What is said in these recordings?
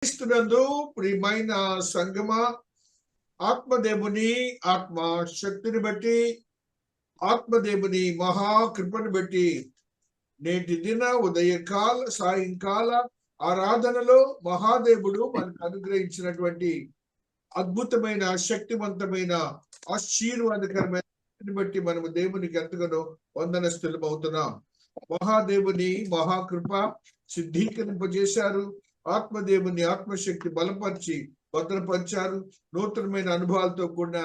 క్రీస్తునందు ప్రియమైన సంగమ, ఆత్మదేవుని ఆత్మ శక్తిని బట్టి, ఆత్మదేవుని మహాకృపను బట్టి నేటి దిన ఉదయకాల సాయంకాల ఆరాధనలో మహాదేవుడు మనకు అనుగ్రహించినటువంటి అద్భుతమైన శక్తివంతమైన ఆశీర్వాదకరమైన బట్టి మనము దేవునికి ఎంతగానో వందనస్తులం అవుతున్నాం. మహాదేవుని మహాకృప సిద్ధీకరింపజేశారు. ఆత్మదేవుని ఆత్మశక్తి బలపరిచి భద్రపరిచారు. నూతనమైన అనుభవాలతో కూడిన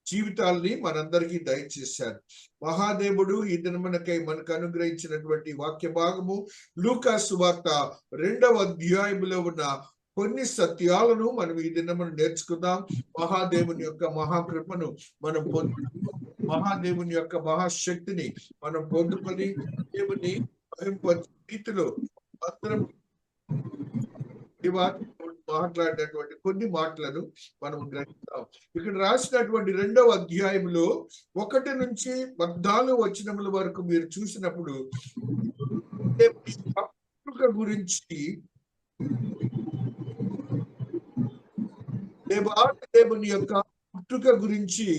జీవితాల్ని మనందరికీ దయచేశారు. మహాదేవుడు ఈ దినమునకై మనకు అనుగ్రహించినటువంటి వాక్య భాగము లూకా సువార్త 2వ అధ్యాయములో ఉన్న కొన్ని సత్యాలను మనం ఈ దినమును నేర్చుకుందాం. మహాదేవుని యొక్క మహాకృపను మనం మహాదేవుని యొక్క మహాశక్తిని మనం పొందుకొని దేవుని రీతిలో అందరం మాట్లాడినటువంటి కొన్ని మాటలను మనం గ్రహిస్తాం. ఇక్కడ రాసినటువంటి 2వ అధ్యాయంలో 1 నుంచి 14 వచనముల వరకు మీరు చూసినప్పుడు గురించి దేవుని యొక్క పుట్టుక గురించి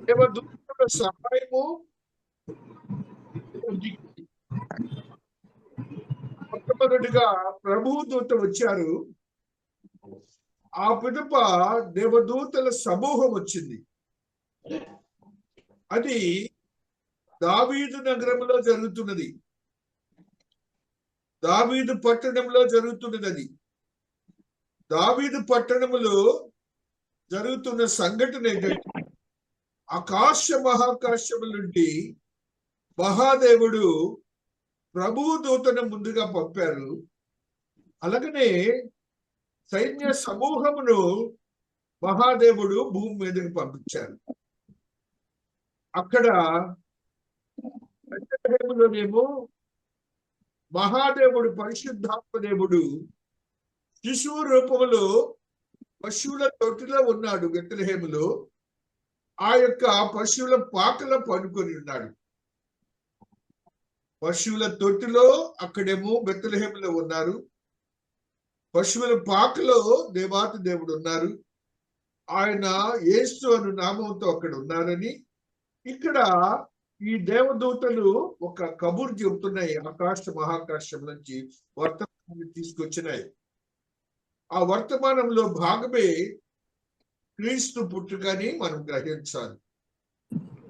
దేవదూతల సహాయము మొట్టమొదటిగా ప్రభువు దూత వచ్చారు. ఆ పిదప దేవదూతల సమూహం వచ్చింది. అది దావీదు నగరంలో జరుగుతున్నది. దావీదు పట్టణంలో జరుగుతున్నది. అది దావీదు పట్టణంలో జరుగుతున్న సంఘటన ఏంటంటే ఆకాశ మహాకాశముల నుండి మహాదేవుడు ప్రభువు దూతను ముందుగా పంపారు. అలాగనే సైన్య సమూహమును మహాదేవుడు భూమి మీదకి పంపించారు. అక్కడ బెత్లెహేములోనేమో మహాదేవుడు పరిశుద్ధాత్మ దేవుడు శిశువు రూపంలో పశువుల తొట్టిలో ఉన్నాడు. బెత్లెహేములో ఆ యొక్క పశువుల పాకలో పడుకొని ఉన్నాడు. పశువుల తొట్టిలో అక్కడేమో బెత్లెహేములో ఉన్నారు. పశువుల పాకలో దేవాతి దేవుడు ఉన్నారు. ఆయన యేసు అను నామంతో అక్కడ ఉన్నారని ఇక్కడ ఈ దేవదూతలు ఒక కబురు చెబుతున్నాయి. ఆకాశ మహాకాశం నుంచి వర్తమానం తీసుకొచ్చినాయి. ఆ వర్తమానంలో భాగమే క్రీస్తు పుట్టుకని మనం గ్రహించాలి.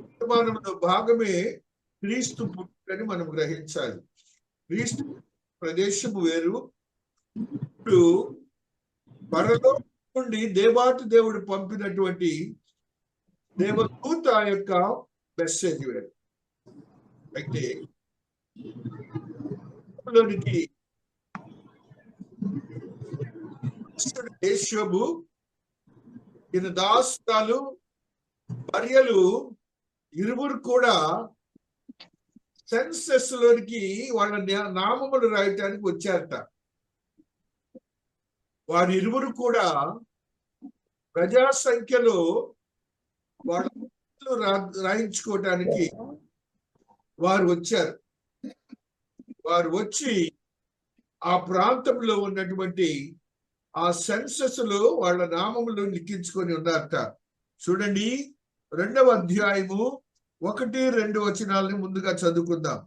వర్తమానంలో భాగమే క్రీస్తు పుట్టుకని మనం గ్రహించాలి. క్రీస్తు ప్రదేశము వేరు. ఇప్పుడు పరలోకం నుండి దేవాతి దేవుడు పంపినటువంటి దేవదూత యొక్క మెసేజ్ వేరు. అయితే యేషోబు ఈయన దాసురాలు భార్యలు ఇరువురు కూడా సెన్సస్ లోనికి వాళ్ళ నామములు రాయటానికి వచ్చారట. వారి ఇరువురు కూడా ప్రజా సంఖ్యలో వాళ్ళ రాయించుకోవటానికి వారు వచ్చారు. వారు వచ్చి ఆ ప్రాంతంలో ఉన్నటువంటి ఆ సెన్సస్ లో వాళ్ళ నామములు లిఖించుకొని ఉన్నారట. చూడండి, 2వ అధ్యాయము 1-2 వచనాలని ముందుగా చదువుకుందాం.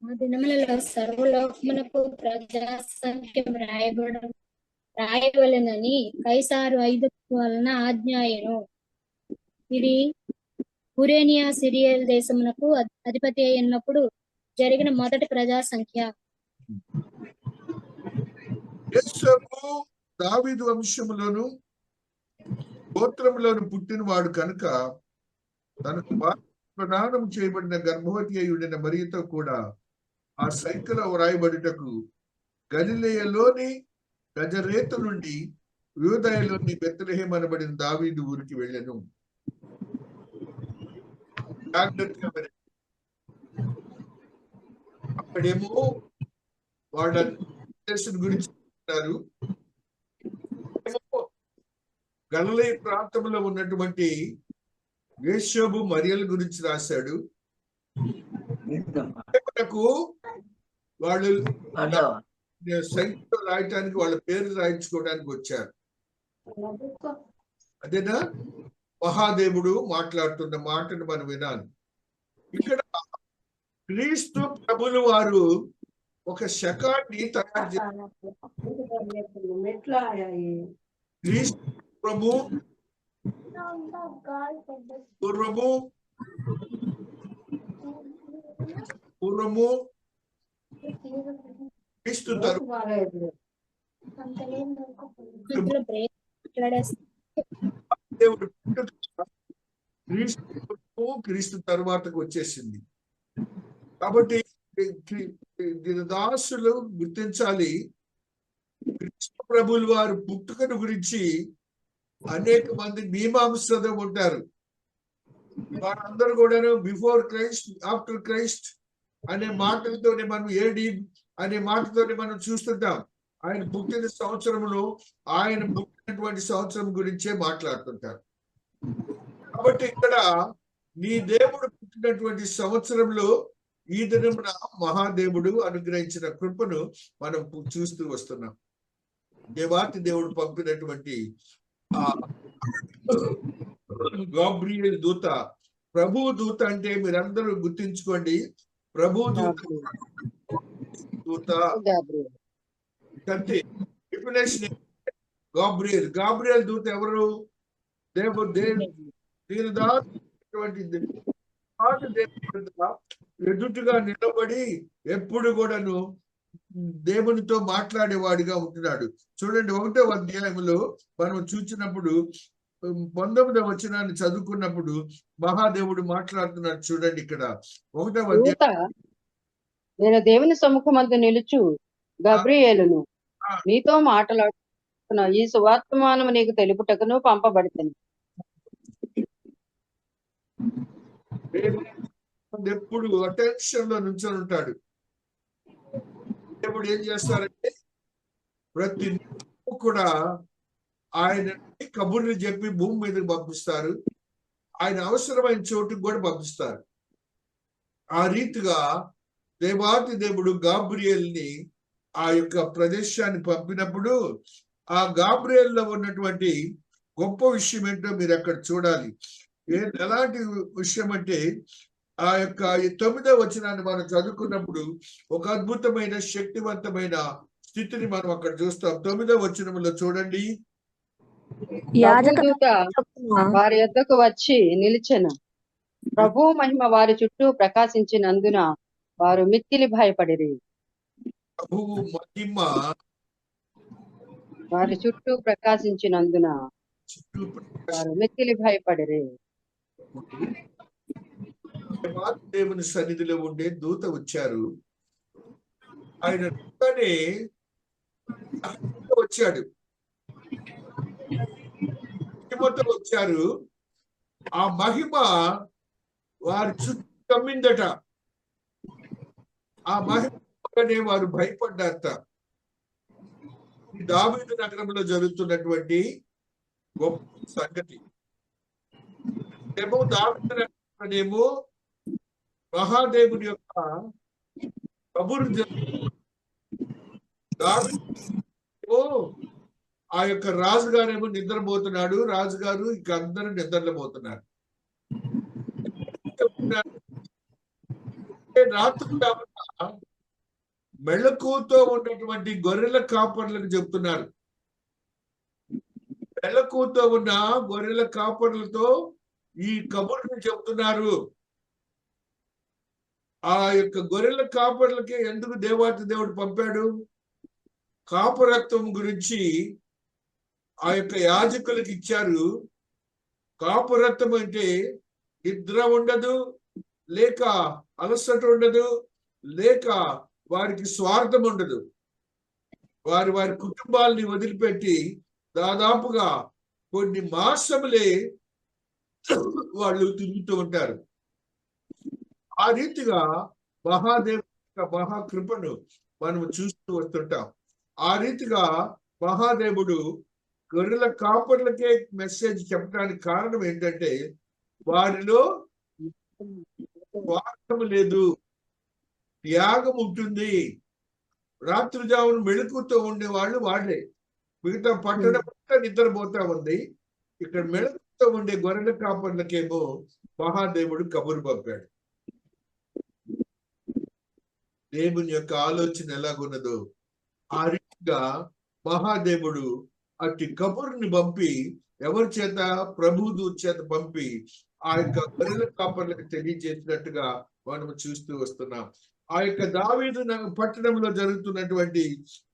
ఆ దినములలో సర్వలోకమునకు ప్రజా సంఖ్యం రాయవలెనని కైసారు వలన ఆజ్ఞాయను. ఇది కురేనియా సిరియల్ దేశమునకు అధిపతి అయినప్పుడు జరిగిన మొదటి ప్రజా సంఖ్య. దావీదు వంశములోను గోత్రములోను పుట్టినవాడు కనుక తనకు ప్రదానం చేయబడిన గర్భవతి అయి ఉండిన మరియతో కూడా ఆ సంఖ్యలో వ్రాయబడుటకు గలిలయలోని గజరేతు నుండి యూదయలోని బెత్లెహేము అనబడిన దావీదు ఊరికి వెళ్ళెను. అక్కడేమో వాళ్ళ గురించి గలిలయ ప్రాంతంలో ఉన్నటువంటి యేషోబు మరియల గురించి రాశాడు. మనకు వాళ్ళు సంఖ్యలో రాయటానికి వాళ్ళ పేరు రాయించుకోవడానికి వచ్చారు. అదేనా మహాదేవుడు మాట్లాడుతున్న మాటను మనం వినాలి. ఇక్కడ క్రీస్తు ప్రభులు వారు ఒక శకాన్ని తయారు చేశారు. క్రీస్తు ప్రభు పూర్వము క్రీస్తు దేవుడు క్రీస్తు తరువాతకు వచ్చేసింది. కాబట్టి దాసులు గుర్తించాలి, క్రీస్తు ప్రభులు వారు పుట్టుకను గురించి అనేక మంది మీమాంసలో ఉంటారు. వారందరూ కూడాను బిఫోర్ క్రైస్ట్, ఆఫ్టర్ క్రైస్ట్ అనే మాటలతోనే మనం ఏడి అనే మాటతోనే మనం చూస్తుంటాం. ఆయన పుట్టిన సంవత్సరములో ఆయన పుట్టినటువంటి సంవత్సరం గురించే మాట్లాడుతుంటారు. కాబట్టి ఇక్కడ నీ దేవుడు పుట్టినటువంటి సంవత్సరంలో ఈ దినమున మహాదేవుడు అనుగ్రహించిన కృపను మనం చూస్తూ వస్తున్నాం. దేవాతి దేవుడు పంపినటువంటి గాబ్రియల్ దూత, ప్రభు దూత అంటే మీరందరూ గుర్తించుకోండి, ప్రభు దూత గాబ్రియల్. గాబ్రియల్ దూత ఎవరు? ఎదుటిగా నిలబడి ఎప్పుడు కూడాను దేవునితో మాట్లాడేవాడిగా ఉంటున్నాడు. చూడండి 1వ అధ్యాయంలో మనం చూసినప్పుడు 19వ వచనాన్ని చదువుకున్నప్పుడు మహాదేవుడు మాట్లాడుతున్నాడు. చూడండి ఇక్కడ 1వ అధ్యాయం, నేను దేవుని సముఖమందు నిలుచు గబ్రియేలును, నీతో మాట్లాడుతున్న ఈ సువర్తమానము నీకు తెలుపుటకును పంపబడుతుంది. ఎప్పుడు అటెన్షన్ లో నుంచొని ఉంటాడు. దేవుడు ఏం చేస్తారంటే ప్రతి కూడా ఆయన కబుర్లు చెప్పి భూమి మీదకి పంపిస్తారు. ఆయన అవసరమైన చోటుకు కూడా పంపిస్తారు. ఆ రీతిగా దేవాతి దేవుడు గాబ్రియల్ని ఆ యొక్క ప్రదేశాన్ని పంపినప్పుడు ఆ గాబ్రియల్లో ఉన్నటువంటి గొప్ప విషయం ఏంటో మీరు అక్కడ చూడాలి. ఎలాంటి విషయం అంటే ఆ యొక్క 9వ వచనాన్ని మనం చదువుకున్నప్పుడు ఒక అద్భుతమైన శక్తివంతమైన స్థితిని మనం అక్కడ చూస్తాం. 9వ వచనంలో చూడండి, వారి యొద్దకు వచ్చి నిలిచెను. ప్రభు మహిమ వారి చుట్టూ ప్రకాశించినందున వారు మిక్కిలి భయపడిరి. ప్రభువు మహిమ వారి చుట్టూ ప్రకాశించినందున వారు మిక్కిలి భయపడిరి. దేవుని సన్నిధిలో ఉండే దూత వచ్చారు. ఆయన వచ్చాడు, వచ్చారు. ఆ మహిమ వారి చుట్టూ కమ్మిందట. ఆ మహిమనే వారు భయపడ్డారట. దావీదు నగరంలో జరుగుతున్నటువంటి గొప్ప సంగతి ఏమో, దావీదు నగరమేమో మహాదేవుని యొక్క కబురు. ఆ యొక్క రాజుగారేమో నిద్రపోతున్నాడు. రాజుగారు ఇక అందరూ నిద్రపోతున్నారు. రాత్రి మెళకువతో ఉన్నటువంటి గొర్రెల కాపర్లకు చెప్తున్నారు. మెళకువతో ఉన్న గొర్రెల కాపర్లతో ఈ కబుర్ని చెప్తున్నారు. ఆ యొక్క గొర్రెల కాపర్లకే ఎందుకు దేవాతి దేవుడు పంపాడు? కాపురత్వం గురించి ఆ యొక్క యాజకులకు ఇచ్చారు. కాపురత్వం అంటే నిద్ర ఉండదు, లేక అలసట ఉండదు, లేక వారికి స్వార్థం ఉండదు. వారి వారి కుటుంబాలని వదిలిపెట్టి దాదాపుగా కొన్ని మాసములే వాళ్ళు తిరుగుతూ ఉంటారు. ఆ రీతిగా మహాదేవుని మహాకృపను మనం చూస్తూ వస్తుంటాం. ఆ రీతిగా మహాదేవుడు గొర్రెల కాపర్లకే మెసేజ్ చెప్పడానికి కారణం ఏంటంటే వారిలో స్వార్థం లేదు, త్యాగం ఉంటుంది. రాత్రి జామున మెళుకుతో ఉండేవాళ్ళు వాళ్ళే. మిగతా పట్టణం అంతా నిద్రపోతా ఉంది. ఇక్కడ మెళకుతో ఉండే గొర్రెల కాపర్లకేమో మహాదేవుడు కబురు పంపాడు. దేవుని యొక్క ఆలోచన ఎలాగున్నదో ఆ రీతిగా మహాదేవుడు అట్టి కబురుని పంపి, ఎవరి చేత? ప్రభుదూత చేత పంపి ఆ యొక్క గొర్రెల కాపర్లకు తెలియజేసినట్టుగా మనం చూస్తూ వస్తున్నాం. ఆ యొక్క దావీదు పట్టణంలో జరుగుతున్నటువంటి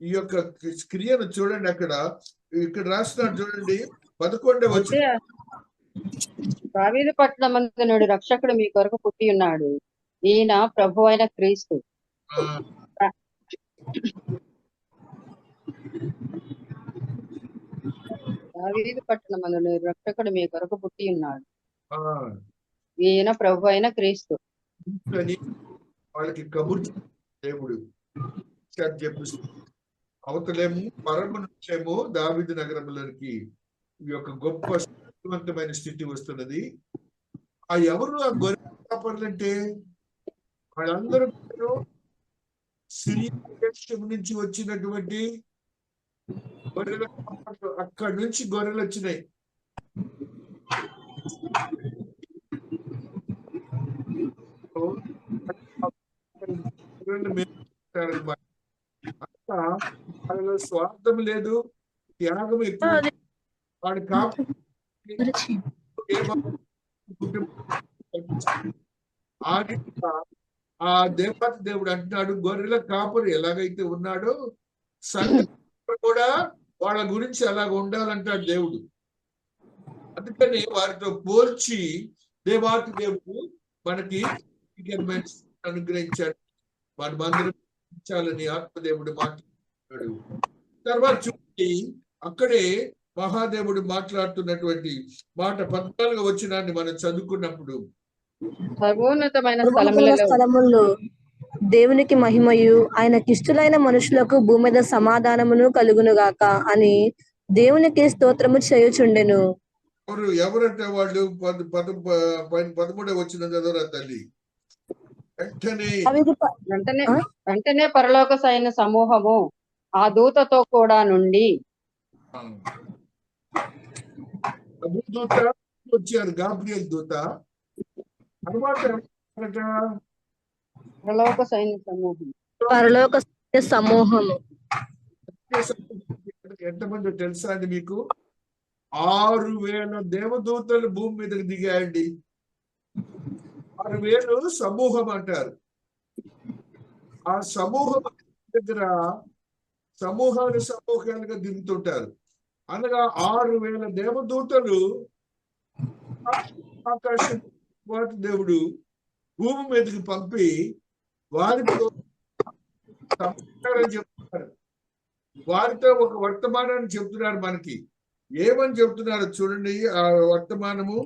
ఈ యొక్క క్రియను చూడండి. ఇక్కడ రాస్తున్నాడు చూడండి, 11వ వచనం. దావీదు పట్టణమందు రక్షకుడు మీ కొరకు పుట్టి ఉన్నాడు, ఈయన ప్రభు అయిన క్రీస్తు. దావీదు పట్టణమందు రక్షకుడు మీ కొరకు పుట్టి ఉన్నాడు, ఈయన ప్రభు అయిన క్రీస్తు. వాళ్ళకి కబుర్ దేవుడు చెప్పిస్తుంది. అవతలేమో పరమ నుంచేమో దావీదు నగరంలోనికి ఈ యొక్క గొప్ప శక్తివంతమైన స్థితి వస్తున్నది. ఆ ఎవరు ఆ గొర్రెల కాపర్లంటే? వాళ్ళందరూ సిరియా దేశం నుంచి వచ్చినటువంటి గొర్రెల కాపర్లు. అక్కడి నుంచి గొర్రెలు వచ్చినాయి. వాళ్ళలో స్వార్థం లేదు, త్యాగం ఎక్కువ. వాడి ఆ దేవత దేవుడు అంటున్నాడు, గొర్రెల కాపరి ఎలాగైతే ఉన్నాడో సంఘం కూడా వాళ్ళ గురించి అలాగ ఉండాలంటాడు దేవుడు. అందుకని వారితో పోల్చి దేవాతి దేవుడు మనకి అనుగ్రహించాడు. మనమందరం చాలని ఆత్మదేవుడు మాట్లాడుతున్నాడు. తర్వాత చూడండి, అక్కడే మహాదేవుడు మాట్లాడుతున్నటువంటి మాట 14వ వచనాన్ని మనం చదువుకున్నప్పుడు, సర్వోన్నతమైన స్థలముల్లో దేవునికి మహిమయు ఆయనకిష్టులైన మనుషులకు భూమి మీద సమాధానమును కలుగునుగాక అని దేవునికి స్తోత్రము చేయుచుండెను. ఎవరంటే వాళ్ళు 13వ వచనం చదవరా తల్లి. వెంటనే పరలోక సైన్య సమూహము ఆ దూతతో కూడా నుండి దూత వచ్చారు, గాబ్రియల్ దూత. తర్వాత పరలోక సైన్య సమూహము ఎంతమంది తెలుసా అండి మీకు? 6,000 దేవదూతలు భూమి మీదకి దిగాయండి. 6,000 సమూహం అంటారు. ఆ సమూహం దగ్గర సమూహాలుగా దిగుతుంటారు. అనగా 6,000 దేవదూతలు ఆకాశం దేవుడు భూమి మీదకి పంపి వారితో చెప్తున్నారు. వారితో ఒక వర్తమానాన్ని చెప్తున్నారు. మనకి ఏమని చెప్తున్నారు చూడండి. ఆ వర్తమానము,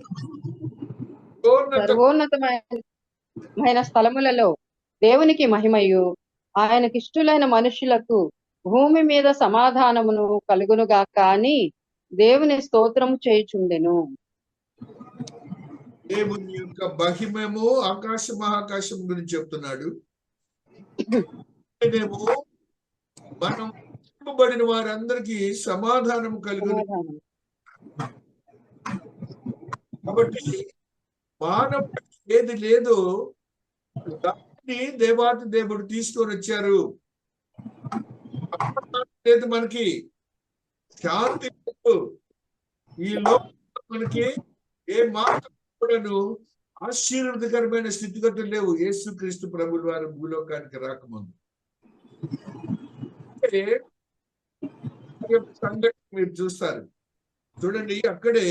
సర్వోన్నతమైన స్థలములలో దేవునికి మహిమయు ఆయనకిష్టులైన మనుషులకు భూమి మీద సమాధానమును కలుగునుగాక అని దేవుని స్తోత్రము చేయుచుండెను. దేవుని యొక్క మహిమేమో మహాకాశం గురించి చెప్తున్నాడు. మనం బడిన వారందరికీ సమాధానం కలుగును. కాబట్టి మానవుడు ఏది లేదో దాన్ని దేవాతి దేవుడు తీసుకొని వచ్చారు. లేదు, మనకి శాంతి లేదు. ఈ లోకంలో మనకి ఏ మాత్రం కూడాను ఆశీర్వాదకరమైన స్థితిగతులు లేవు. యేసుక్రీస్తు ప్రభుల వారు భూలోకానికి రాకముందు సంఘటన మీరు చూస్తారు. చూడండి, అక్కడే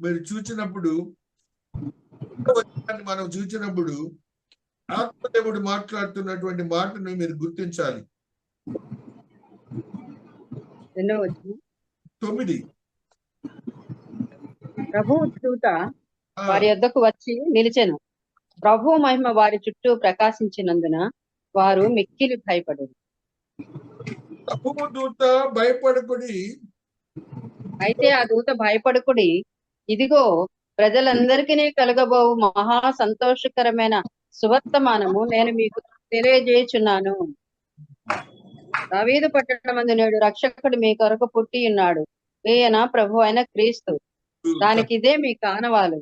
మీరు చూసినప్పుడు మనం చూసినప్పుడు ఆత్మదేవుడు మాట్లాడుతున్నటువంటి మాటను మీరు గుర్తించాలి. 9 ప్రభు దూత వారి యొద్దకు వచ్చి నిలిచెను. ప్రభు మహిమ వారి చుట్టూ ప్రకాశించినందున వారు మిక్కిలి భయపడరు. ప్రభు దూత భయపడకుడి, అయితే ఆ దూత భయపడుకుడి, ఇదిగో ప్రజలందరికీ కలగబోవు మహా సంతోషకరమైన సువర్తమానము నేను మీకు తెలియజేయుచున్నాను. దావీదు పట్టణమందు నేడు రక్షకుడు మీ కొరకు పుట్టి ఉన్నాడు, ఈయన ప్రభు అయిన క్రీస్తు. దానికి ఇదే మీ కానవాలు.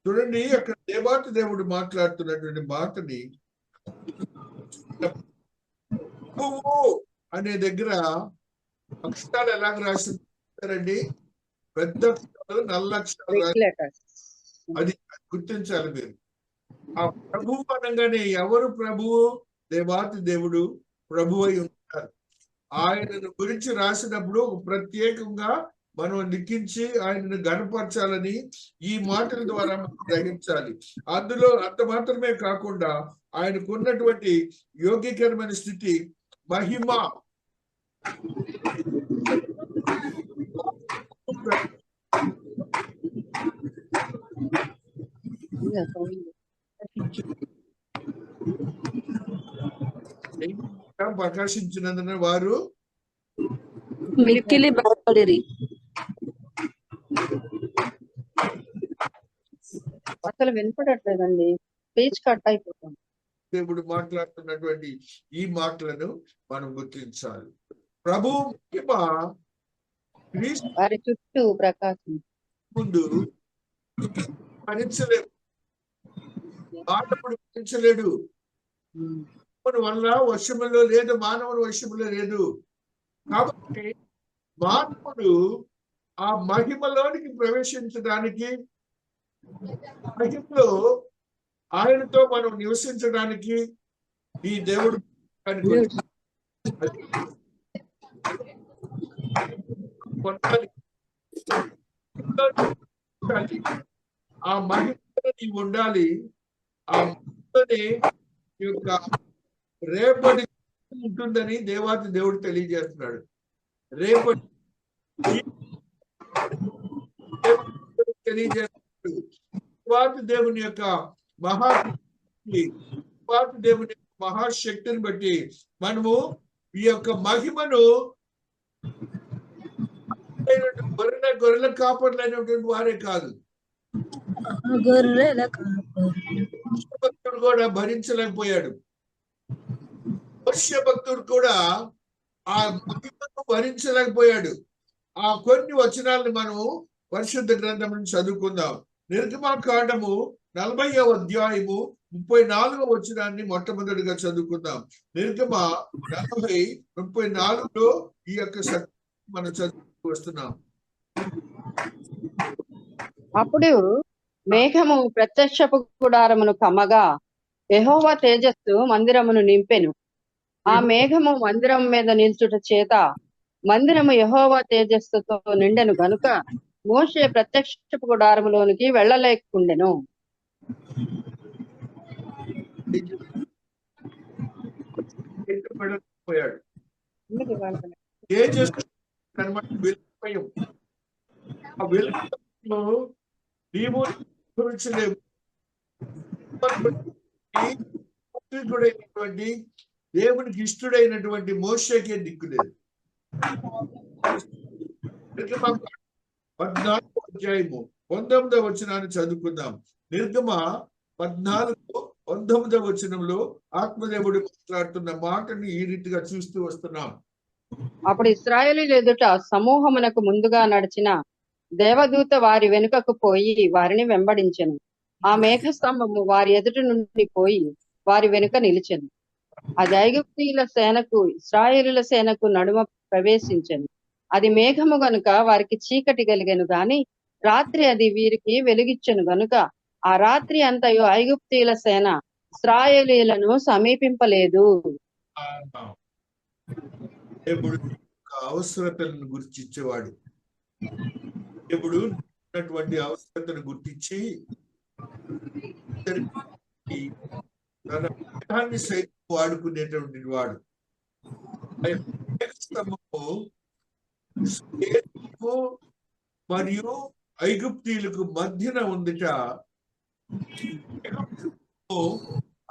చూడండి, అక్కడ దేవాతి దేవుడు మాట్లాడుతున్నటువంటి మాటని ప్రభువు అనే దగ్గర అక్షరాలు ఎలాగ రాసిందండి? పెద్ద అక్షరాలు, నల్ల అక్షరాలు అది గుర్తించాలి మీరు. ఆ ప్రభువు అనగానే ఎవరు ప్రభువు? దేవాతి దేవుడు ప్రభు అయి ఉంటారు. ఆయనను గురించి రాసినప్పుడు ప్రత్యేకంగా మనం లిఖించి ఆయనను గణపరచాలని ఈ మాటల ద్వారా మనం గ్రహించాలి. అందులో అంత మాత్రమే కాకుండా ఆయనకున్నటువంటి యోగ్యకరమైన స్థితి, మహిమ, ప్రకాశించినందున వారు మిక్కిలి భయపడిరి. అసలు వినపడట్లేదండి, స్పీచ్ కట్ అయిపోతుంది. దేవుడు మాట్లాడుతున్నటువంటి ఈ మాటలను మనం గుర్తించాలి. ప్రభు మహిమ వారి చుట్టూ ప్రకాశం ముందు భరించలేడు, మానవుడు భరించలేడు. వల్ల వశములో లేదు, మానవుని వశములో లేదు. కాబట్టి మానవుడు ఆ మహిమలోనికి ప్రవేశించడానికి, మహిమలో ఆయనతో మనం నివసించడానికి ఈ దేవుడు ఆ మహిమలో నీవు ఉండాలి. ఆ మహిమని యొక్క రేపటి ఉంటుందని దేవాతి దేవుడు తెలియజేస్తున్నాడు. రేపటి తెలియజేస్తున్నాడు. దేవాతి దేవుని యొక్క దేవుని మహాశక్తిని బట్టి మనము ఈ యొక్క మహిమను గొర్రెల కాపర్లు అయినటువంటి వారే కాదు, భక్తుడు కూడా భరించలేకపోయాడు. భక్తుడు కూడా ఆ మహిమను భరించలేకపోయాడు. ఆ కొన్ని వచనాలను మనము పరిశుద్ధ గ్రంథం నుంచి చదువుకుందాం. నిర్గమకాండము 40వ అధ్యాయము 34వ వచనాన్ని మొట్టమొదటిగా చదువుకుందాం. నిర్గమ 40:34లో ఈ యొక్క సత్యం మనం చదువుతూ వస్తున్నాం. అప్పుడు మేఘము ప్రత్యక్షపు గుడారమును కమ్మగా యెహోవా తేజస్సు మందిరమును నింపెను. ఆ మేఘము మందిరం మీద నిల్చుట చేత మందిరము యెహోవా తేజస్సుతో నిండెను గనుక మోషే ప్రత్యక్షపు గుడారములోనికి వెళ్ళలేకుండెను. దేవునికి ఇష్టడైనటువంటి మోషేకే దిక్కులేదు. 14వ అధ్యాయము 19వ వచనాన్ని చదువుకుందాం. నిర్గమ 14:19వ వచనంలో ఆత్మదేవుడు మాట్లాడుతున్న మాటని ఈ రీతిగా చూస్తూ వస్తున్నాం. అప్పుడు ఇశ్రాయేలీయుల ఎదుట సమూహమునకు ముందుగా నడిచిన దేవదూత వారి వెనుకకు పోయి వారిని వెంబడించెను. ఆ మేఘస్తంభము వారి ఎదుట నుండి పోయి వారి వెనుక నిలిచెను. అది ఐగుప్తీయుల సేనకు ఇశ్రాయేలీయుల సేనకు నడుమ ప్రవేశించెను. అది మేఘము గనుక వారికి చీకటి కలిగెను గాని రాత్రి అది వీరికి వెలుగిచ్చెను గనుక ఆ రాత్రి అంతయు ఐగుప్తీయుల సేన ఇశ్రాయేలీయులను సమీపింపలేదు. దేవుడు అవసరతలను గుర్తించేవాడు. దేవుడు ఉన్నటువంటి అవసరతను గుర్తించి తన దేహాన్ని సైతం వాడుకునేటువంటి వాడు. మరియు ఐగుప్తీయులకు మధ్యన ఉందిట.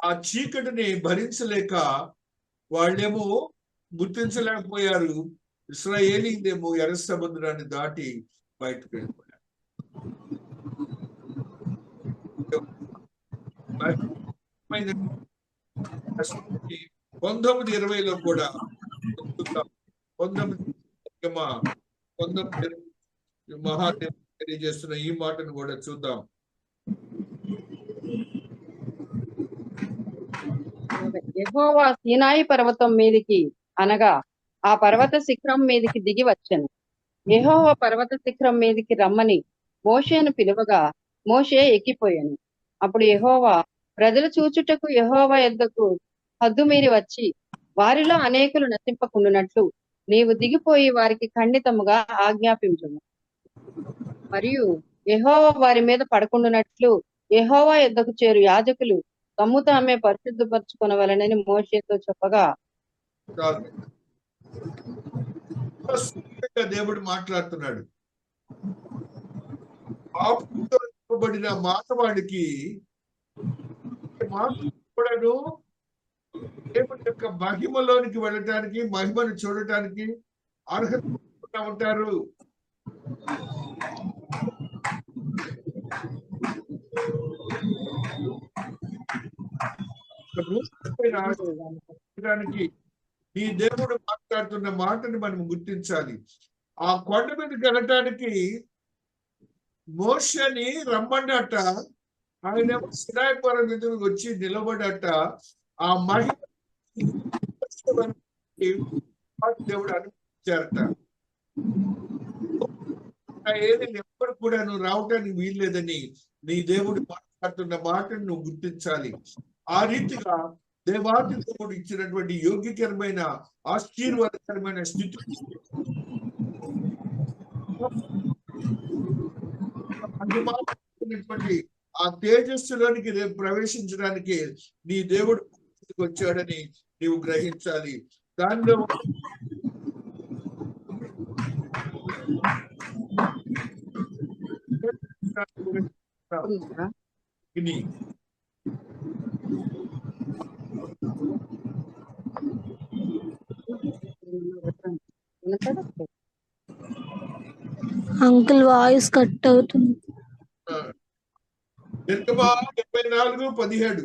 ఆ చీకటిని భరించలేక వాళ్ళేమో గుర్తించలేకపోయారు. ఇశ్రాయేలీలేమో ఎర్ర సముద్రాన్ని దాటి బయటకు వెళ్ళిపోయారు. 19:20 కూడా 19 మహాదేవుడు తెలియజేస్తున్న ఈ మాటను కూడా చూద్దాం. యెహోవా సీనాయి పర్వతం మీదికి అనగా ఆ పర్వత శిఖరం మీదికి దిగి వచ్చెను. యెహోవా పర్వత శిఖరం మీదికి రమ్మని మోషేను పిలువగా మోషే ఎక్కిపోయాను. అప్పుడు యెహోవా ప్రజలు చూచుటకు యెహోవా యొద్దకు హద్దు మీరి వచ్చి వారిలో అనేకులు నశింపకుండునట్లు నీవు దిగిపోయి వారికి ఖండితముగా ఆజ్ఞాపించుము. మరియు యెహోవా వారి మీద పడకుండునట్లు యెహోవా యొద్దకు చేరు యాజకులు తమ్ము తామే పరిశుద్ధపరచుకొనవలెనని మోషేతో చెప్పగా దేవుడు మాట్లాడుతున్నాడు. పాపంతో నింపబడిన మానవాడికి కూడాను దేవుడి యొక్క మహిమలోనికి వెళ్ళటానికి, మహిమను చూడటానికి అర్హత ఉంటారు. ఈ దేవుడు మాట్లాడుతున్న మాటని మనం గుర్తించాలి. ఆ కొండ మీదకి వెళ్ళటానికి మోషేని రమ్మన్నట. ఆయన సినాయి పర్వతం వచ్చి నిలబడట. ఆ మహిమ దేవుడు అనుమతించారట. ఏది ఎప్పుడు కూడా నువ్వు రావటానికి వీల్లేదని నీ దేవుడు మాట్లాడుతున్న మాటను నువ్వు గుర్తించాలి. ఆ రీతిగా దేవాది దేవుడు ఇచ్చినటువంటి యోగ్యకరమైన ఆశీర్వాదకరమైన స్థితి ఆ తేజస్సులోనికి రేపు ప్రవేశించడానికి నీ దేవుడు వచ్చాడని నీవు గ్రహించాలి. దానిలో అంకుల్ వాయిస్ కట్ అవుతుంది. 74:17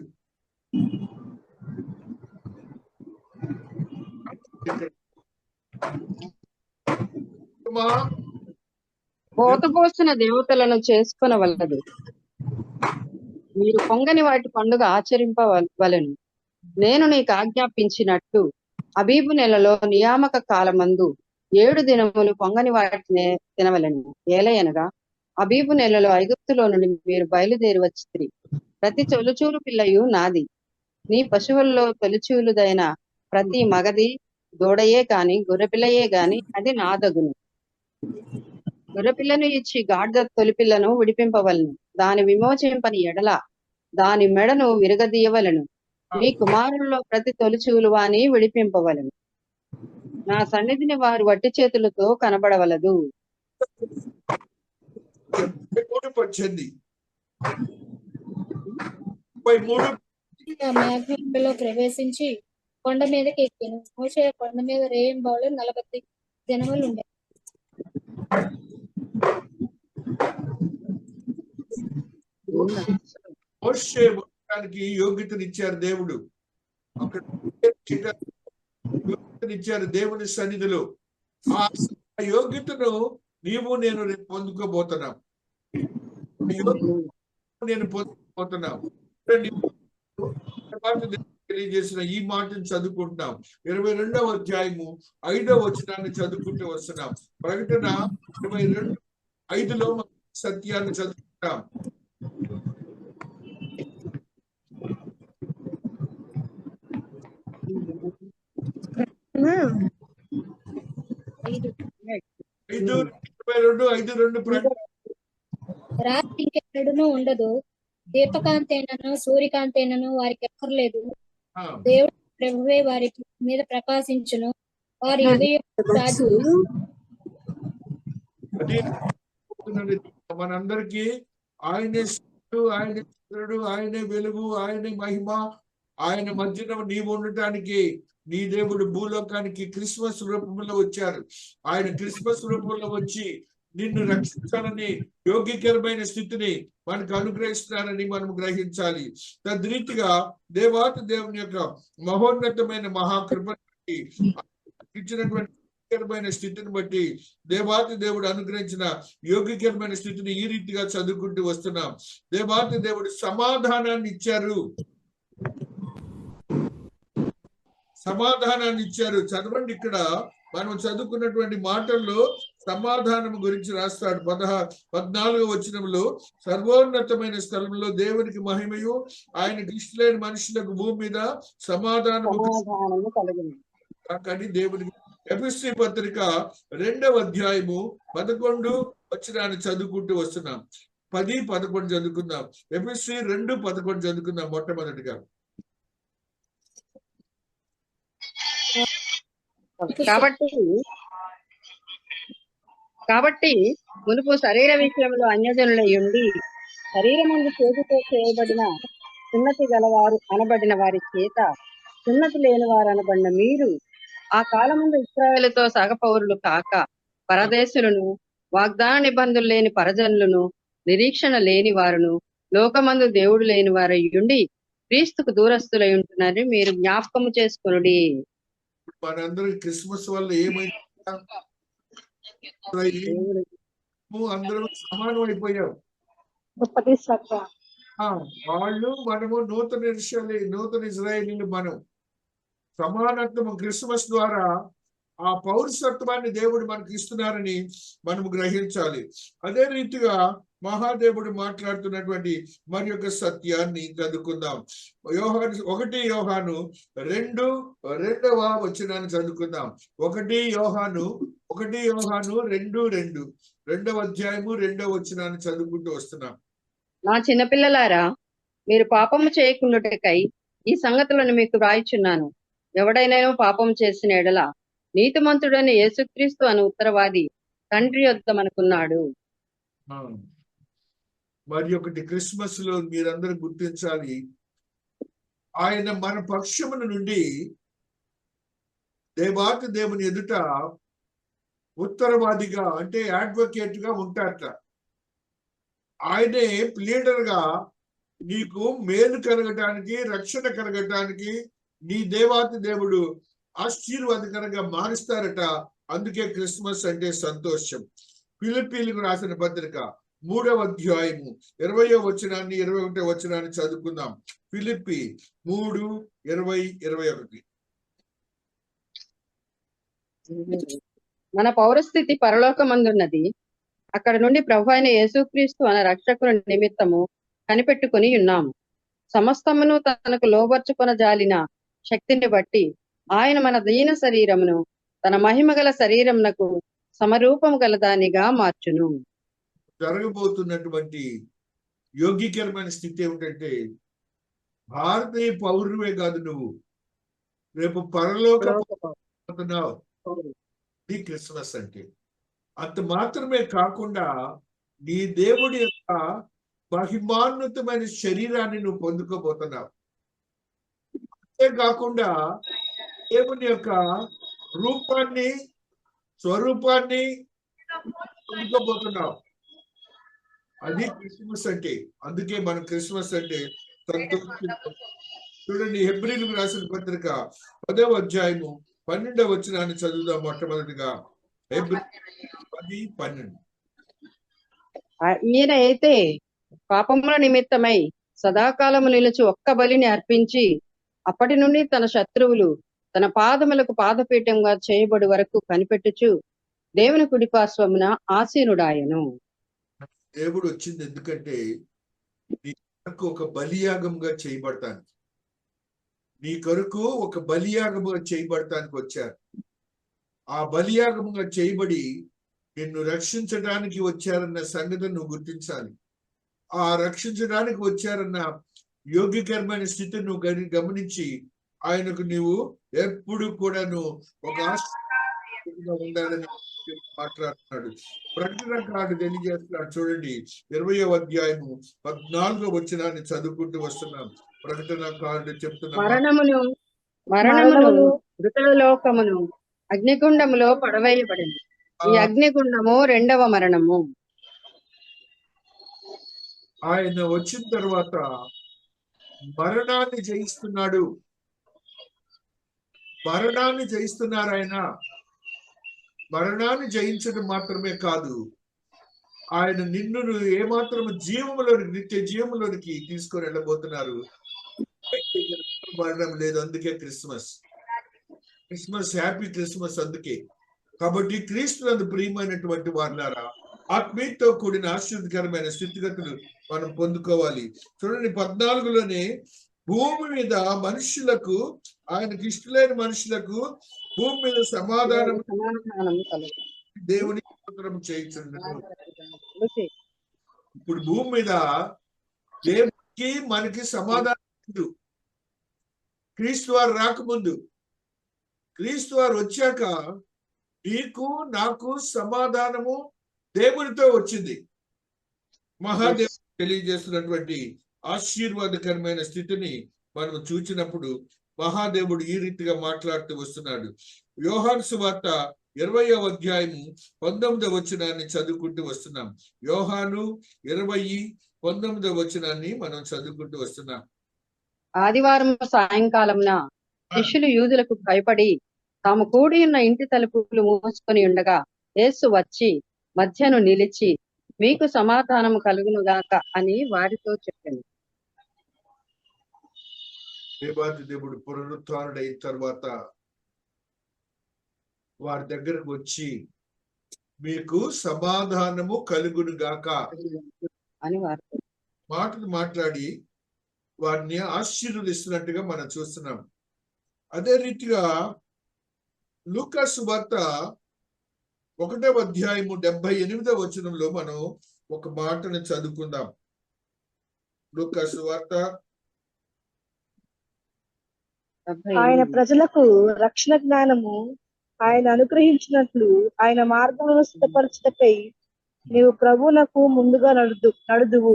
పోతపోసిన దేవతలను చేసుకొనవలదు. మీరు పొంగని వాటి పండుగ ఆచరింపవలెను. నేను నీకు ఆజ్ఞాపించినట్టు అబీబు నెలలో నియామక కాలమందు 7 దినములు పొంగని వాటినే తినవలెను. ఏలయనగా అబీబు నెలలో ఐగుప్తులో నుండి మీరు బయలుదేరి వచ్చిరి. ప్రతి తొలిచూలు పిల్లయు నాది. నీ పశువుల్లో తొలిచూలుదైన ప్రతి మగది దూడయే గాని గొర్రెపిల్లయే గాని అది నాదగును. గొర్రెపిల్లను ఇచ్చి గాడిద తొలిపిల్లను విడిపింపవలను. దాని విమోచింపని ఎడల దాని మెడను విరగదీయవలను. మీ కుమారుల్లో ప్రతి తొలిచూలు వాని విడిపింపవలను. నా సన్నిధిని వారు వట్టి చేతులతో కనబడవలదు. 33 మేఘంలో ప్రవేశించి కొండ మీదకి ఎక్కాను. మోషే కొండ మీద రేయింబవళ్ళు 40 దినములు ఉండే. మోషే ఉండడానికి యోగ్యతనిచ్చారు దేవుడు. అక్కడ యోగ్యతనిచ్చారు దేవుని సన్నిధిలో. ఆ యోగ్యతను నీవు నేను రేపు పొందుకోబోతున్నాం. నేను పొందుకోబోతున్నాం. తెలియజేసిన ఈ మాటను చదువుకుంటున్నాం. 22వ అధ్యాయము 5వ వచనాన్ని చదువుకుంటూ వస్తున్నాం. ప్రకటన 22:5లో సత్యాన్ని చదువుకుంటాం. రాత్రి ఇంకెక్కడనూ ఉండదు. దీపకాంతైనను సూర్యకాంతైనను వారికి ఎక్కర్లేదు. దేవుడు ప్రభువే వారి మీద ప్రకాశించును. వారి మనందరికీ ఆయనే ఆయన చంద్రుడు, ఆయనే వెలుగు, ఆయనే మహిమ, ఆయన మధ్యన నీవు ఉండటానికి నీ దేవుడు భూలోకానికి క్రిస్మస్ రూపంలో వచ్చారు. ఆయన క్రిస్మస్ రూపంలో వచ్చి నిన్ను రక్షించాలని యోగ్యకరమైన స్థితిని మనకు అనుగ్రహిస్తున్నారని మనం గ్రహించాలి. తద్రీతిగా దేవాతి దేవుని యొక్క మహోన్నతమైన మహాకృపని ఇచ్చినటువంటి స్థితిని బట్టి దేవాతి దేవుడు అనుగ్రహించిన యోగ్యకరమైన స్థితిని ఈ రీతిగా చదువుకుంటూ వస్తున్నాం. దేవాతి దేవుడు సమాధానాన్ని ఇచ్చారు, సమాధానాన్ని ఇచ్చారు. చదవండి, ఇక్కడ మనం చదువుకున్నటువంటి మాటల్లో సమాధానం గురించి రాస్తాడు. 14వ వచనంలో సర్వోన్నతమైన స్థలంలో దేవునికి మహిమయు ఆయనకి ఇష్టలేని మనుషులకు భూమి మీద సమాధానము కానీ దేవునికి. ఎఫెసీ పత్రిక 2వ అధ్యాయము 11 వచనాన్ని చదువుకుంటూ వస్తున్నాం. 10, 11 చదువుకుందాం. ఎఫెసీ 2:11 చదువుకుందాం మొట్టమొదటిగా. కాబట్టి మునుపు శరీర విషయంలో అన్యజనులై ఉండి శరీరమందు చేతితో చేయబడిన సున్నతి గలవారు అనబడిన వారి చేత సున్నతి లేని వారు అనబడిన మీరు ఆ కాలముందు ఇశ్రాయేలుతో సహపౌరులు కాక పరదేశులను, వాగ్దాన నిబంధనలు లేని పరజనులను, నిరీక్షణ లేని వారును, లోకమందు దేవుడు లేని వారై ఉండి క్రీస్తుకు దూరస్తులై ఉంటున్నారని మీరు జ్ఞాపకము చేసుకొనుడి. మనందరం క్రిస్మస్ వల్ల ఏమైంది? అందరం సమానం అయిపోయాం. వాళ్ళు మనము నూతన ఇజ్రాయేలీలు మనం సమానత్వం క్రిస్మస్ ద్వారా ఆ పౌరసత్వాన్ని దేవుడు మనకు ఇస్తున్నారని మనము గ్రహించాలి. అదే రీతిగా మహాదేవుడు మాట్లాడుతున్నటువంటి మరి యొక్క సత్యాన్ని చదువుకుందాం. 1 యోహాను 2:2 వచనాన్ని చదువుకుందాం. 1 యోహాను 2:2 2వ అధ్యాయము 2వ వచనాన్ని చదువుకుంటూ వస్తున్నాం. నా చిన్నపిల్లలారా, మీరు పాపము చేయకుండాటకై ఈ సంగతులను మీకు వ్రాయిచున్నాను. ఎవడైనా పాపం చేసిన ఎడల నీతిమంతుడైన యేసుక్రీస్తు అను ఉత్తరవాది తండ్రి యొద్ద మనకున్నాడు. మరి ఒకటి క్రిస్మస్ లో మీరందరూ గుర్తించాలి, ఆయన మన పక్షముల నుండి దేవాతి దేవుని ఎదుట ఉత్తరవాదిగా అంటే అడ్వకేట్ గా ఉంటారట. ఆయనే ప్లీడర్ గా నీకు మేలు కలగటానికి, రక్షణ కలగటానికి నీ దేవాతి దేవుడు ఆశీర్వాదకరంగా మారుస్తారట. అందుకే క్రిస్మస్ అంటే సంతోషం. ఫిలిప్పీలకు రాసిన పత్రిక 3వ అధ్యాయము 20వ వచనాన్ని 21వ వచనాన్ని చదువుకుందాం. ఫిలిప్పి 3:20-21. మన పౌరస్థితి పరలోకమందున్నది. అక్కడ నుండి ప్రభు అయిన యేసుక్రీస్తు అనే రక్షకుని నిమిత్తము కనిపెట్టుకుని ఉన్నాము. సమస్తమును తనకు లోబర్చుకొన జాలిన శక్తిని బట్టి ఆయన మన దీన శరీరమును తన మహిమగల శరీరమునకు సమరూపము గలదానిగా మార్చును. జరగబోతున్నటువంటి యోగ్యకరమైన స్థితి ఏమిటంటే, భారతీయ పౌరువే కాదు, నువ్వు రేపు పరలోక క్రిస్మస్ అంటే. అంత మాత్రమే కాకుండా నీ దేవుడి యొక్క మహిమాన్వితమైన శరీరాన్ని నువ్వు పొందుకోబోతున్నావు. అంతేకాకుండా దేవుని యొక్క రూపాన్ని, స్వరూపాన్ని పొందుకోబోతున్నావు. అది క్రిస్మస్ అంటే. అందుకే మనం క్రిస్మస్ అంటే సంతోషిస్తాం. చూడండి, హెబ్రీయులకు రాసిన పత్రిక 10వ అధ్యాయము 12వ వచనాన్ని చదువుదాం. మొట్టమొదటిగా హెబ్రీయులు 10:12. ఈయన అయితే పాపముల నిమిత్తమై సదాకాలము నిలిచి ఒక్క బలిని అర్పించి అప్పటి నుండి తన శత్రువులు తన పాదములకు పాదపీఠంగా చేయబడి వరకు కనిపెట్టుచు దేవుని కుడిపార్శ్వమున ఆసీనుడాయను. దేవుడు వచ్చింది ఎందుకంటే నీ కొరకు ఒక బలియాగంగా చేయబడటానికి, నీ కొరకు ఒక బలియాగముగా చేయబడటానికి వచ్చారు. ఆ బలియాగముగా చేయబడి నిన్ను రక్షించడానికి వచ్చారన్న సంగతిని నువ్వు గుర్తించాలి. ఆ రక్షించడానికి వచ్చారన్న యోగ్యకరమైన స్థితిని నువ్వు గమనించి ఆయనకు నీవు ఎప్పుడు కూడాను ఒక ఆశగా ఉండాలని మాట్లాడుతున్నాడు. ప్రకటన కార్డు తెలియజేస్తున్నాడు. చూడండి, 20వ అధ్యాయము 14వ వచనాన్ని చదువుకుంటూ వస్తున్నాం. ప్రకటనకారుడు చెప్తున్న మాట. మరణమును మృతులోకమును అగ్నిగుండములో పడవేయబడింది. ఈ అగ్నిగుండము రెండవ మరణము. ఆయన వచ్చిన తర్వాత మరణాన్ని జయిస్తున్నాడు. మరణాన్ని జయిస్తున్నారు ఆయన. మరణాన్ని జయించడం మాత్రమే కాదు, ఆయన నిన్ను ఏమాత్రం జీవములోనికి, నిత్య జీవములోనికి తీసుకొని వెళ్ళబోతున్నారు. మరణం లేదు. అందుకే క్రిస్మస్, హ్యాపీ క్రిస్మస్. అందుకే కాబట్టి క్రీస్తునందు ప్రియమైనటువంటి వారులారా, ఆత్మీయతో కూడిన ఆశీర్వదకరమైన స్థితిగతులు మనం పొందుకోవాలి. చూడండి 14లోనే భూమి మీద మనుషులకు, ఆయనకి ఇష్టలేని మనుషులకు భూమి మీద సమాధానం దేవుని స్తోత్రం చేయించుండును. ఇప్పుడు భూమి మీద దేవునికి మనకి సమాధానం లేదు. క్రీస్తు వారు రాకముందు, క్రీస్తు వారు వచ్చాక నీకు నాకు సమాధానము దేవునితో వచ్చింది. మహాదేవుడు తెలియజేస్తున్నటువంటి ఆశీర్వాదకరమైన స్థితిని మనం చూచినప్పుడు మహాదేవుడు ఈ రీతిగా మాట్లాడుతూ వస్తున్నాడు. యోహాను సువార్త 20వ అధ్యాయము 19వ వచనాన్ని చదువుకుంటూ వస్తున్నాం. యోహాను 20:19 వచనాన్ని మనం చదువుకుంటూ వస్తున్నాం. ఆదివారం సాయంకాలమున శిష్యులు యూదులకు భయపడి తాము కూడి ఉన్న ఇంటి తలుపులు మూసుకొని ఉండగా యేసు వచ్చి మధ్యను నిలిచి, మీకు సమాధానము కలుగునుగాక అని వారితో చెప్పాను. దేవాది దేవుడు పునరుత్థానుడైన తర్వాత వారి దగ్గరకు వచ్చి, మీకు సమాధానము కలుగునుగాక అని వారితో మాటలు మాట్లాడి వారిని ఆశీర్వదిస్తున్నట్టుగా మనం చూస్తున్నాం. అదే రీతిగా లూకా సువార్త 1వ అధ్యాయము 78వ వచనంలో మనం ఒక మాటను చదువుకుందాం. లూకా సువార్త ఆయన ప్రజలకు రక్షణ జ్ఞానము ఆయన అనుగ్రహించినట్లు ఆయన మార్గములను సిద్ధపరచుటకై నీవు ప్రభువునకు ముందుగా నడుదువు.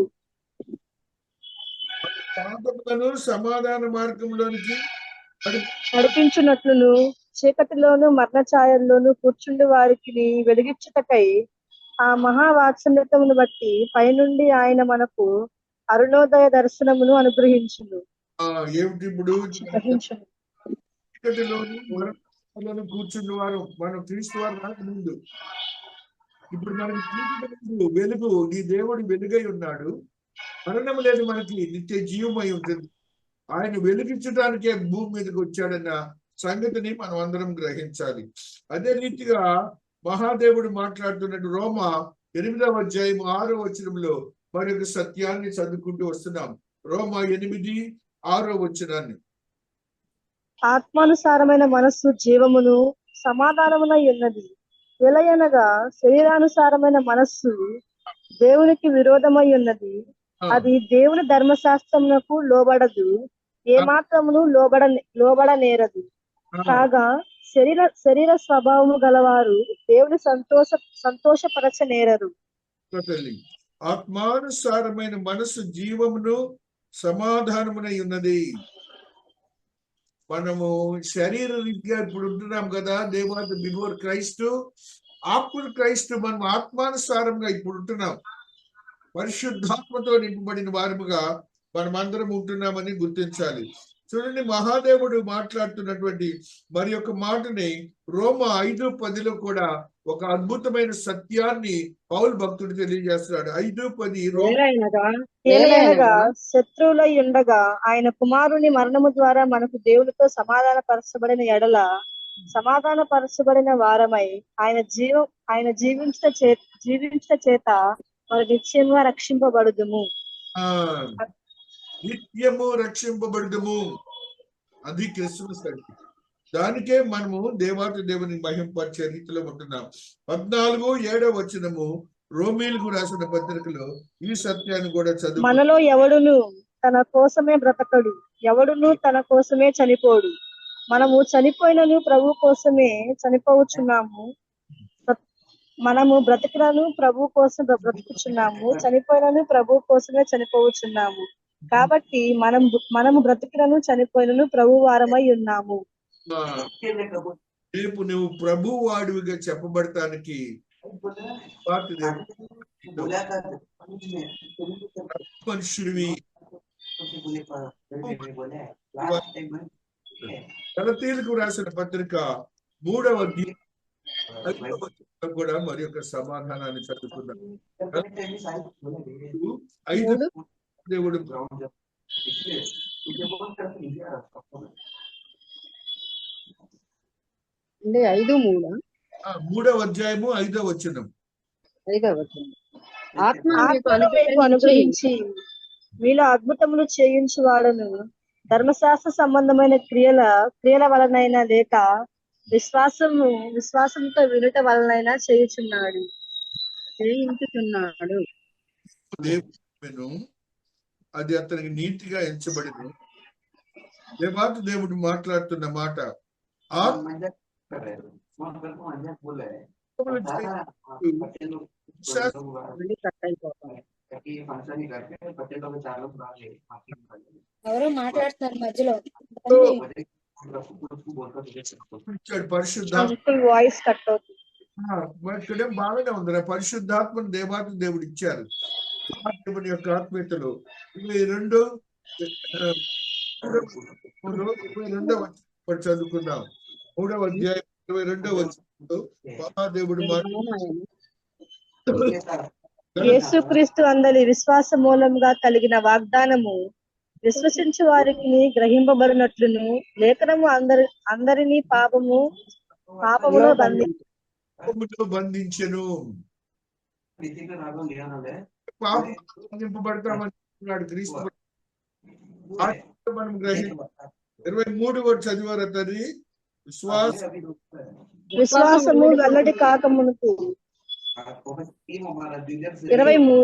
పాపములను సమాధాన మార్గంలోనికి నడిపించున్నట్లును చీకటిలోను మరణ ఛాయల్లోను కూర్చుండి వారికి వెలిగించుటకై ఆ మహావాత్సల్యతమును బట్టి పైనుండి ఆయన మనకు అరుణోదయ దర్శనమును అనుగ్రహించును. ఏమిటి ఇప్పుడు? చీకటిలోను మరణంలోను కూర్చుండి వారు మనం క్రీస్తు వారు రాకముందు. ఇప్పుడు మనకి చీకటి వెలుగు, నీ దేవుడు వెలుగై ఉన్నాడు. మరణం లేదు, మనకి నిత్య జీవమై ఉంటుంది. ఆయన వెలిగించడానికే భూమి మీదకి వచ్చాడన్న సంగతిని మనం అందరం గ్రహించాలి. అదే రీతిగా మహాదేవుడు మాట్లాడుతున్నట్టు రోమా 8వ అధ్యాయం 6వ వచనంలో మరొక సత్యాన్ని చదువుకుంటూ వస్తున్నాం. రోమా 8:6వ వచనాన్ని. ఆత్మానుసారమైన మనస్సు జీవమును సమాధానమునై ఉన్నది, ఎలయనగా శరీరానుసారమైన మనస్సు దేవునికి విరోధమై ఉన్నది. అది దేవుని ధర్మశాస్త్రమునకు లోబడదు, ఏమాత్రమును లోబడనేరదు. కాగా శరీర స్వభావము గలవారు దేవుని సంతోషపరచనేరరు. ఆత్మానుసారమైన మనస్సు జీవమును సమాధానమునై ఉన్నది. మనము శరీర రీత్యా ఇప్పుడు ఉంటున్నాం కదా, దేవాది బిఫోర్ క్రైస్ట్, ఆఫ్టర్ క్రైస్ట్ మనం ఆత్మానుసారంగా ఇప్పుడు ఉంటున్నాం. పరిశుద్ధాత్మతో నింపబడిన వారముగా మనం అందరం ఉంటున్నామని గుర్తించాలి. చూడండి, మహాదేవుడు మాట్లాడుతున్నటువంటి మరి యొక్క మాటని రోమా 5:10లో కూడా ఒక అద్భుతమైన సత్యాన్ని పౌలు భక్తుడు తెలియజేస్తున్నాడు. 5:10 శత్రువులై ఉండగా ఆయన కుమారుని మరణము ద్వారా మనకు దేవునితో సమాధాన పరచబడిన వారమై ఆయన జీవించట చేత మరి నిత్యంగా రక్షింపబడుదుము. నిత్యము రక్షింపబడుదుము. అది క్రిస్మస్ అంటే. దానికే మనము దేవాతి దేవుని మహింపరిచే రీతిలో ఉంటున్నాం. 14:7వ వచనము రోమీలకు రాసిన పత్రికలో ఈ సత్యాన్ని కూడా చదువు. మనలో ఎవడును తన కోసమే బ్రతకడు, ఎవడును తన కోసమే చనిపోడు. మనము చనిపోయినను ప్రభు కోసమే చనిపోవచ్చున్నాము, మనము బ్రతికినను ప్రభు కోసం బ్రతుకుచున్నాము, చనిపోయినను ప్రభు కోసమే చనిపోవచ్చున్నాము. కాబట్టి మనము బ్రతికినను చనిపోయినను ప్రభు వారమై ఉన్నాము. ఆ, రేపు నువ్వు ప్రభు వాడివిగా చెప్పబడటానికి మనుషుడివి. గలతీయులకు రాసిన పత్రిక 3వ అధ్యాయం కూడా మరి యొక్క సమాధానాన్ని చదువుకున్నాం. 5 దేవుడు అంటే 5:3 3వ అధ్యాయము 5వ వచనం. 5వ వచనం. ఆత్మను మీకు ఆత్మను మీకు అనుగ్రహించి మీలో అద్భుతములు చేయించు వాడను ధర్మశాస్త్ర సంబంధమైన క్రియల వలనైనా లేక విశ్వాసంతో వినుట వలనైనా చేయించుచున్నాడు. దేవుడు అది అతనికి నీతిగా ఎంచబడింది. దేవుడు మాట్లాడుతున్న మాట ఎవరో మాట్లాడుతున్నారు మధ్యలో. పరిశుద్ధాత్మ వాయిస్ కట్ అవుతుంది. ఇక్కడేం బాగానే ఉంది. పరిశుద్ధాత్మను దేవుడు ఇచ్చారు. దేవుని యొక్క ఆత్మీయతలు 22వ చదువుకుందాం. 3వ అధ్యాయం 22వ వచనంలో మహాదేవుడు యేసుక్రీస్తు అందలి విశ్వాస మూలంగా కలిగిన వాగ్దానము విశ్వసించు వారికి గ్రహింపబడినట్లును లేఖనము అందరినీ పాపములో బంధించెను. బంధింపబడతామన్నాడు క్రీస్తు. మనం 23 చదివారు తండ్రి. విశ్వాసము వెల్లడి కాకమునుకు 23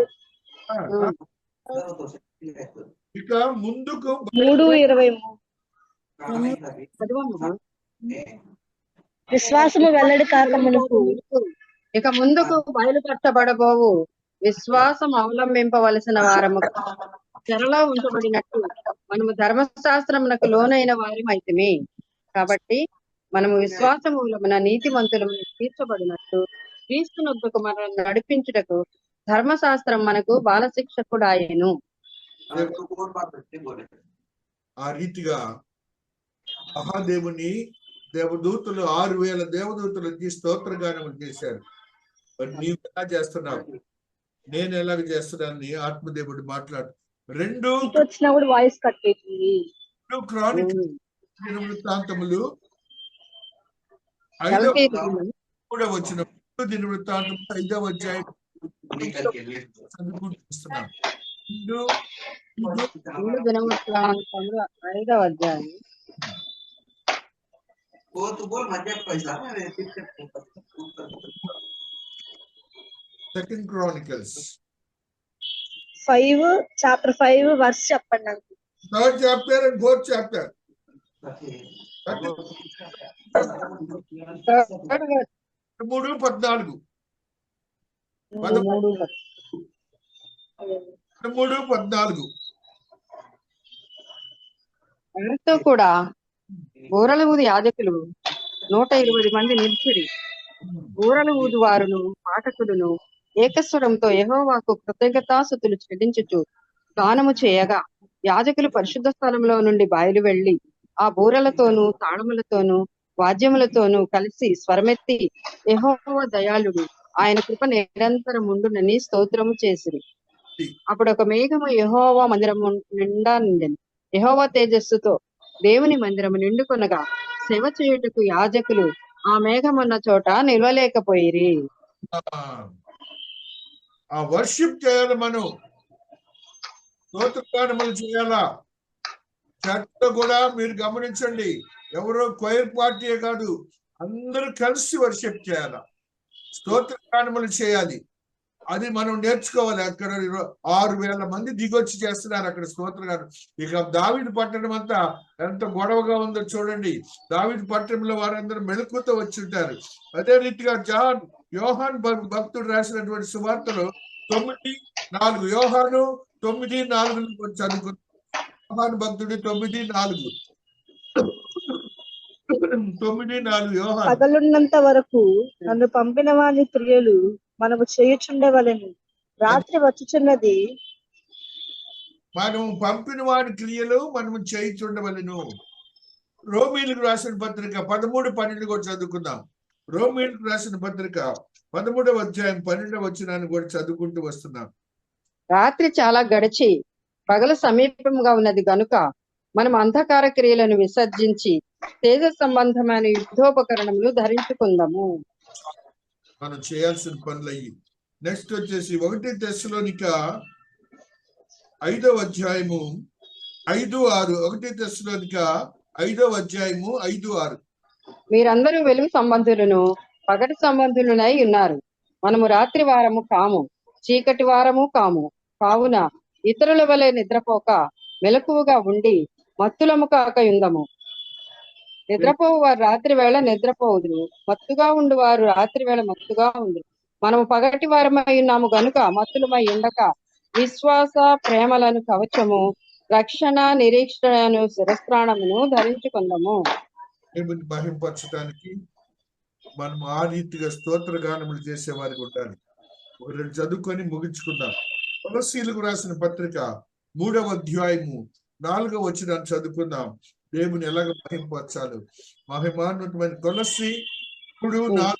ఇక ముందుకు 3:23 విశ్వాసము వెల్లడి కాకమునుకు ఇక ముందుకు బయలుపరచబడబోవు విశ్వాసం అవలంబింపవలసిన వారము చెరలో ఉంచబడినట్టు మనము ధర్మశాస్త్రమునకు లోనైన వారిమైతిమి. కాబట్టి మనము విశ్వాస మూలమున నీతిమంతులము తీర్చబడినట్టు క్రీస్తునొద్దకు మనల్ని నడిపించుటకు ధర్మశాస్త్రం మనకు బాలశిక్షకుడాయెను. ఆ రీతిగా మహాదేవుని దేవదూతలు 6,000 దేవదూతలకి స్తోత్రగానములు చేశారు. మరి నీవు ఎలా చేస్తున్నావు? నేను ఎలాగ చేస్తున్నాను? ఆత్మదేవుడు మాట్లాడు. 2 వాయిస్ కట్ అవుతుంది. క్రానికల్ దినవృత్తాంతములు 5వ వచనం. దినవృత్తాంతం 5వ అధ్యాయం చదువుకుంటున్నాను. 5వ అధ్యాయం సెకండ్ క్రానికల్స్ 5 చాప్టర్ 5 వర్స్ చెప్పండి నాకు. 3rd chapter and 4th chapter. 3:14 వారితో కూడా బూరల ఊది యాజకులు 120 మంది నిలిచిరి. బూరల ఊదు వారును పాఠకులను ఏకస్వరంతో యెహోవాకు కృతజ్ఞతాస్తుతులు చెల్లించుచు గానము చేయగా యాజకులు పరిశుద్ధ స్థలంలో నుండి బయలు వెళ్లి ఆ బూరలతోనూ తాళములతోనూ వాద్యములతోనూ కలిసి స్వరమెత్తి యెహోవా దయాళుడు, ఆయన కృప నిరంతరముండునని స్తోత్రము చేసిరి. అప్పుడు ఒక మేఘము యెహోవా మందిరము నిండా నిండెను. యెహోవా తేజస్సుతో దేవుని మందిరము నిండుకొనగా సేవ చేయుటకు యాజకులు ఆ మేఘమున్న చోట నిలవలేకపోయిరి. ఆ వర్షిప్ చేయాలి. మనం స్తోత్రగానములు చేయాలా. చర్చలో కూడా మీరు గమనించండి, ఎవరో క్వైర్ పార్టీయే కాదు, అందరూ కలిసి వర్షిప్ చేయాలా, స్తోత్రగానములు చేయాలి. అది మనం నేర్చుకోవాలి. అక్కడ 6,000 మంది దిగొచ్చి చేస్తున్నారు అక్కడ స్తోత్రగానం. ఇక దావీదు పట్టణం అంతా ఎంత గొడవగా ఉందో చూడండి. దావీదు పట్టణంలో వారందరూ మెలకుతో వచ్చి ఉంటారు. అదే రీతిగా యోహాన్ భక్తుడు రాసినటువంటి సువార్తలో 9:4 యోహాను 9:4 చదువుకుంటాం. యోహాను భక్తుడు 9:4. 9:4 యోహాను. పగలున్నంత వరకు నన్ను పంపిన వాని క్రియలు మనము చేయుచుండవలెను. రాత్రి వచ్చుచున్నది, మనం పంపిన వాడి క్రియలు మనము చేయించుండవలను. రోమీలకు రాసిన పత్రిక 13:12 కూడా చదువుకుందాం. రోమీలకు రాసిన పత్రిక 13వ అధ్యాయం 12వ వచనాన్ని కూడా చదువుకుంటూ వస్తున్నాం. రాత్రి చాలా గడిచి పగలు సమీపంగా ఉన్నది గనుక మనం అంధకార క్రియలను విసర్జించి తేజ సంబంధమైన యుద్ధోపకరణములు ధరించుకుందాము. మనం చేయాల్సిన పనులు అయ్యి. నెక్స్ట్ వచ్చేసి 1 తెస్సలోనిక 5వ అధ్యాయము 5:6. 1 తెస్సలోనిక 5వ అధ్యాయము 5:6. మీరందరూ వెలుగు సంబంధులను పగటి సంబంధులనై ఉన్నారు. మనము రాత్రి వారము కాము, చీకటి వారము కాము. కావున ఇతరుల వలె నిద్రపోక మెలకువగా ఉండి మత్తులము కాక యుందము. నిద్రపోవు వారు రాత్రి వేళ నిద్రపోవుదురు, మత్తుగా ఉండు వారు రాత్రి వేళ మత్తుగా ఉండురు. మనము పగటి వారమై ఉన్నాము గనుక మత్తులమై ఉండక విశ్వాస ప్రేమలను కవచము, రక్షణ నిరీక్షణను శిరస్త్రాణమును ధరించుకుందాము. దేవుని మహింపరచడానికి మనం ఆ రీతిగా స్తోత్ర గానములు చేసేవారికి ఉండాలి. ఒక రెండు చదువుకొని ముగించుకుందాం. కొలస్సీలకు రాసిన పత్రిక 3వ అధ్యాయము 4వ వచనాన్ని చదువుకుందాం. దేవుని ఎలాగ మహింపరచాలి. మహిమాన్వితమైన కొలస్సీ 3:4.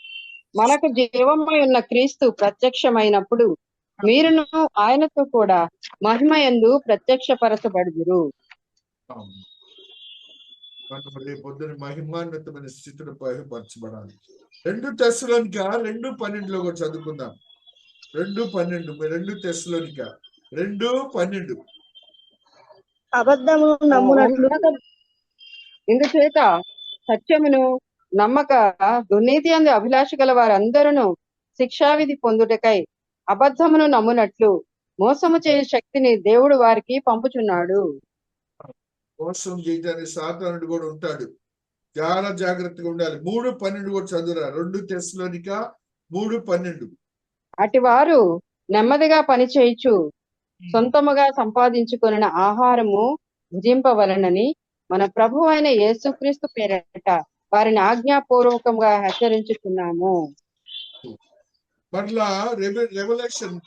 మనకు జీవమై ఉన్న క్రీస్తు ప్రత్యక్షమైనప్పుడు మీరును ఆయనతో కూడా మహిమయందు ప్రత్యక్షపరచబడుదురు. పొద్దున మహిమాన్వితమైన స్థితిలో బయలుపరచబడాలి. 2 తెస్సలోనిక 2:12 కూడా చదువుకుందాం. 2:12. 2 తెస్సలోనిక 2:12. అబద్ధమును నమ్మునట్లు ఇందుచేత సత్యమును నమ్మక దుర్నీతి అందు అభిలాష గల వారందరూ శిక్షావిధి పొందుటకై అబద్ధమును నమ్మునట్లు మోసము చేయు శక్తిని దేవుడు వారికి పంపుచున్నాడు. మోసం చేయడానికి సాతానుడు కూడా ఉంటాడు. చాలా జాగ్రత్తగా ఉండాలి. 3:12 కూడా చదువురా. 2 తెస్సలోనిక 3:12. అటు వారు నెమ్మదిగా పని చేయుచు సొంతముగా సంపాదించుకొనిన ఆహారము భుజింపవలనని మన ప్రభు అయిన యేసుక్రీస్తు పేరట వారిని ఆజ్ఞాపూర్వకంగా హెచ్చరించుకున్నాము. మరలా రెవల్యూషన్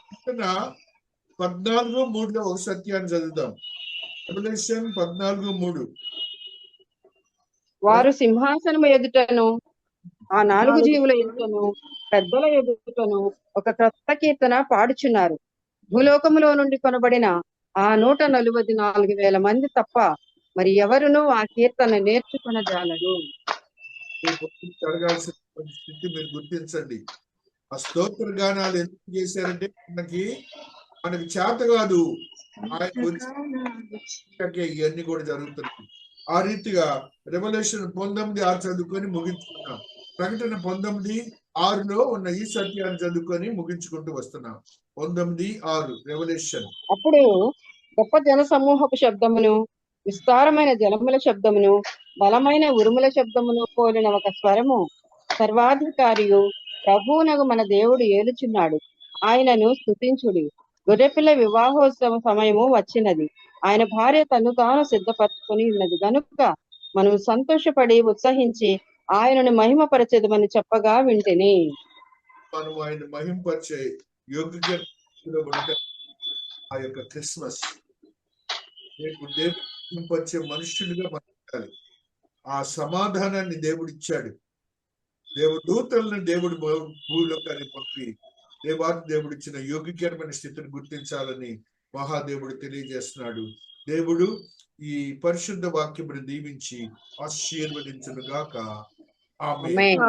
14:3 ఒక సత్యాన్ని చదువుతాం. రెవల్యూషన్ 14:3. వారు సింహాసనము ఎదుటను ఆ 4 జీవుల ఎదుటను పెద్దల ఎదుటను ఒక క్రొత్త కీర్తన పాడుచున్నారు. భూలోకములో నుండి కొనబడిన ఆ 144,000 మంది తప్ప మరి ఎవరునూ ఆ కీర్తన నేర్చుకొనజాలరు. జరగాల్సిన స్థితి మీరు గుర్తించండి. ఆ స్తోత్ర గానాలు ఎందుకు చేశారంటే మనకి చేత కాదు, ఆయన గురించి ఇవన్నీ కూడా జరుగుతున్నాయి. ఆ రీతిగా రెవల్యూషన్ 19:6 చదువుకొని ముగించుకున్నాం. ప్రకటన 19:6లో ఉన్న ఈ సత్యాన్ని చదువుకొని ముగించుకుంటూ వస్తున్నాం. 19:6 రెవల్యూషన్. అప్పుడు గొప్ప జన సమూహపు శబ్దమును, విస్తారమైన జలముల శబ్దమును, బలమైన ఉరుముల శబ్దమును పోలిన ఒక స్వరము, సర్వాధికారియు ప్రభువునగు మన దేవుడు ఏలుచున్నాడు, ఆయనను స్తుతించుడి, గొర్రెపిల్ల వివాహోత్సవ సమయము వచ్చినది, ఆయన భార్య తను తాను సిద్ధపరచుకొని ఉన్నది గనుక మనం సంతోషపడి ఉత్సహించి ఆయనను మహిమపరచెదమని చెప్పగా వింటిని. మనం ఆయన మహిమపరిచే యోగ్య ఆ యొక్క క్రిస్మస్ మహిమపరిచే మనుషులుగా మనం ఉండాలి. ఆ సమాధానాన్ని దేవుడు ఇచ్చాడు. దూతలను దేవుడు భూలోకాన్ని పంపి దేవుడు ఇచ్చిన యోగ్యకరమైన స్థితిని గుర్తించాలని మహాదేవుడు తెలియజేస్తున్నాడు. దేవుడు ఈ పరిశుద్ధ వాక్యమును దీవించి ఆశీర్వదించును గాక. ఆమేన్.